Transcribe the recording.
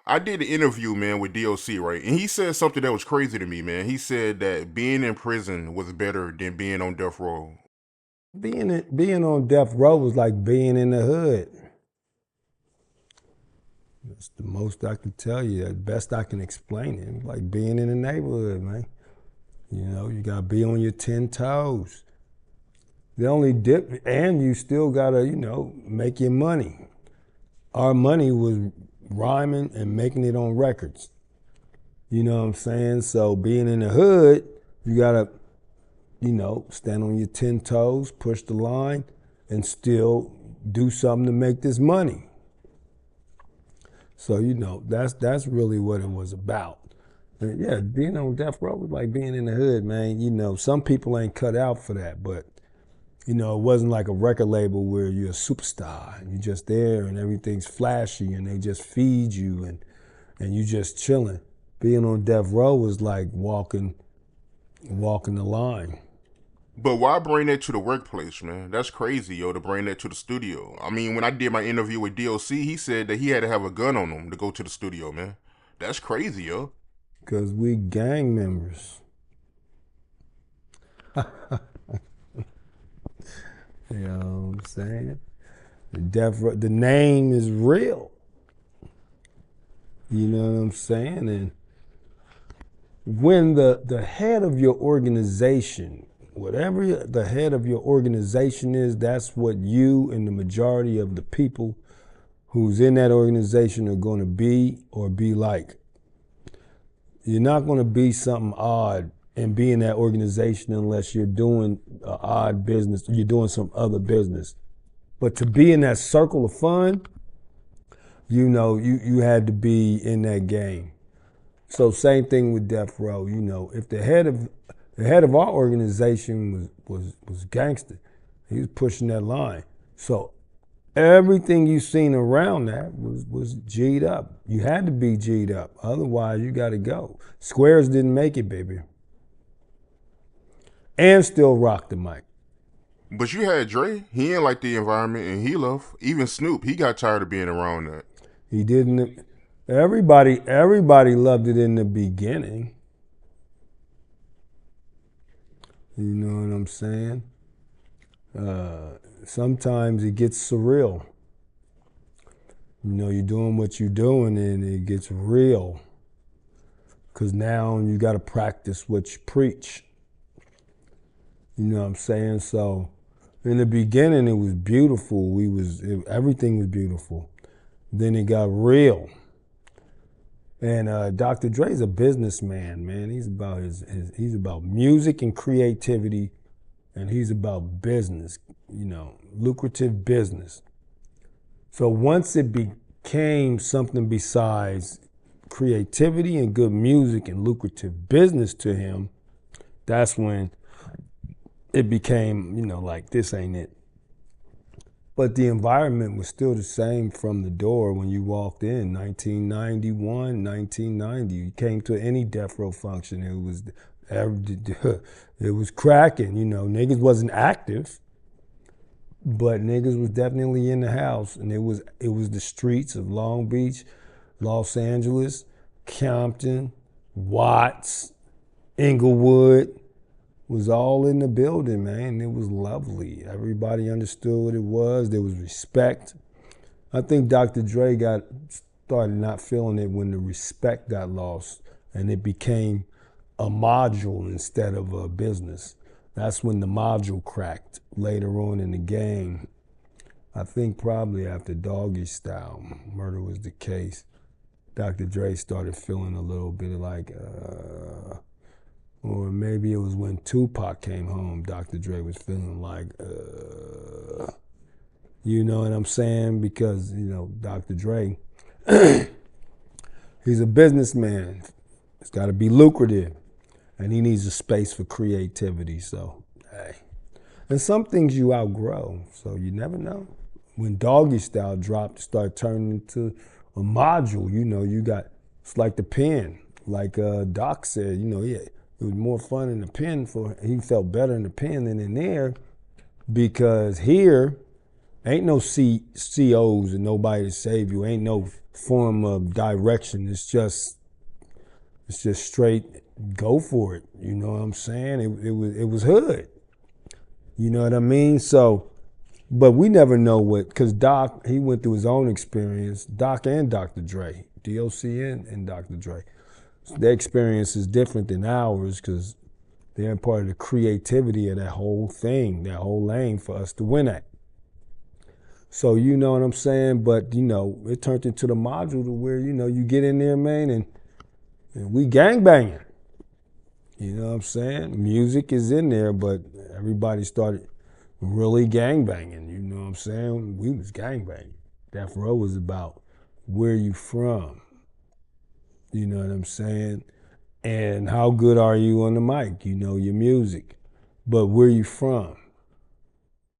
I did an interview, man, with D.O.C, right? And he said something that was crazy to me, man. He said that being in prison was better than being on death row. Being on death row was like being in the hood. That's the most I can tell you. The best I can explain it. It's like being in the neighborhood, man. You gotta be on your 10 toes. The only dip, and you still gotta, make your money. Our money was rhyming and making it on records. You know what I'm saying? So being in the hood, you gotta, stand on your 10 toes, push the line, and still do something to make this money. So that's really what it was about. And yeah, being on death row was like being in the hood, man. Some people ain't cut out for that, but it wasn't like a record label where you're a superstar and you're just there and everything's flashy and they just feed you and you just chilling. Being on death row was like walking the line. But why bring that to the workplace, man? That's crazy, yo, to bring that to the studio. I mean, when I did my interview with D.O.C, he said that he had to have a gun on him to go to the studio, man. That's crazy, yo. Because we gang members. You know what I'm saying? The name is real. You know what I'm saying? And when the head of your organization, whatever the head of your organization is, that's what you and the majority of the people who's in that organization are going to be or be like. You're not going to be something odd and be in that organization unless you're doing an odd business, you're doing some other business. But to be in that circle of fun, you had to be in that game. So same thing with death row. If the head of our organization was gangster, he was pushing that line. So everything you seen around that was G'd up. You had to be G'd up. Otherwise, you got to go. Squares didn't make it, baby. And still rock the mic. But you had Dre. He didn't like the environment and he left. Even Snoop, he got tired of being around that. He didn't. Everybody loved it in the beginning. You know what I'm saying? Sometimes it gets surreal. You're doing what you're doing and it gets real. Because now you got to practice what you preach. You know what I'm saying? So in the beginning, it was beautiful. Everything was beautiful. Then it got real. And Dr. Dre's a businessman, man. He's about music and creativity, and he's about business, lucrative business. So once it became something besides creativity and good music and lucrative business to him, that's when it became, like this ain't it. But the environment was still the same from the door when you walked in. 1991, 1990, you came to any death row function, it was cracking. Niggas wasn't active, but niggas was definitely in the house, and it was the streets of Long Beach, Los Angeles, Compton, Watts, Inglewood. Was all in the building, man. It was lovely. Everybody understood what it was. There was respect. I think Dr. Dre started not feeling it when the respect got lost and it became a module instead of a business. That's when the module cracked later on in the game. I think probably after Doggy Style, Murder Was the Case, Dr. Dre started feeling a little bit like, or maybe it was when Tupac came home, Dr. Dre was feeling like, you know what I'm saying? Because, Dr. Dre, he's a businessman. It's got to be lucrative. And he needs a space for creativity. So, hey. And some things you outgrow. So you never know. When Doggy Style dropped, start turning into a module, it's like the pen. Like Doc said, it was more fun in the pen he felt better in the pen than in there because here ain't no COs and nobody to save you. Ain't no form of direction. It's just straight go for it. You know what I'm saying? It was hood. You know what I mean? So, but we never know what, because Doc, he went through his own experience. Doc and Dr. Dre, D.O.C. and Dr. Dre. So their experience is different than ours because they're part of the creativity of that whole thing, that whole lane for us to win at. So you know what I'm saying? But it turned into the module to where, you get in there, man, and we gang banging. You know what I'm saying? Music is in there, but everybody started really gang banging. You know what I'm saying? We was gang banging. Death Row was about where you from. You know what I'm saying? And how good are you on the mic? Your music. But where you from?